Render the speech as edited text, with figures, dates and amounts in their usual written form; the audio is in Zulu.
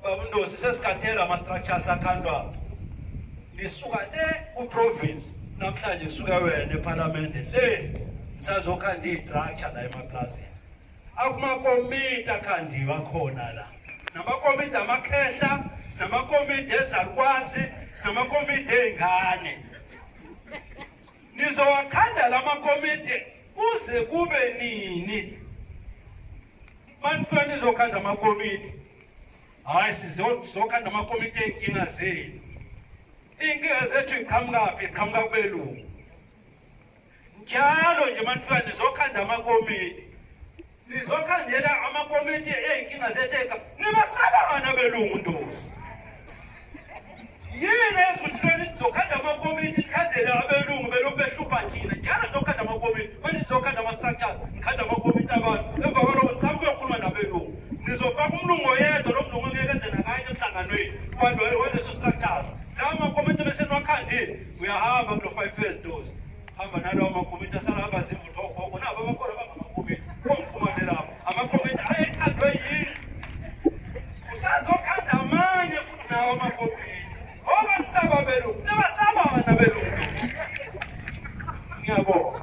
babundosi sesikhathela ama-structures akhandwa lisuka le ku-province namhlanje kusuka wena eParliament le sazokhanda i-structure la emaplazini akumakomiti akhandiwa khona la namakomiti amakhehla sinamakomiti ezalukwazi sinamakomiti ey'ngane nizowakhanda la makomiti kuze kube nini manifuna nizokhanda amakomiti hayi sizokhanda amakomiti ey'nkinga zenu iy'nkinga zethu iqhamukaphi iqhamuka kubelungu njalo nje manifuna nizokhanda amakomiti nizokhandela amakomiti ey'nkinga zethu nibasabana belungu ndosi yini ezikuthilweni nizokhanda amakomiti nikhandela abelungu belokhu behlupha thina njalo nizokhanda amakomiti manje nizokhanda ama-structures nikhanda amakomiti abantu emva kwaloko nisaba kuyokhuluma nabelungu nizofaka umlungu oyedwa lo mlungu angeke nakanye emhlanganweni abantu waleso structures lawo makomiti bese niwakhandile uyahamba kulo 5 years doors hamba nalawo makomiti asalahamba zivutha ogogo nabo abakhona bangamakomiti kongikhumane lapho amakomiti ayekhandwe yini usazokhanda amanye futhi nawo amakomiti ngoba kusaba belungu nibasabana belungu ngiyabonga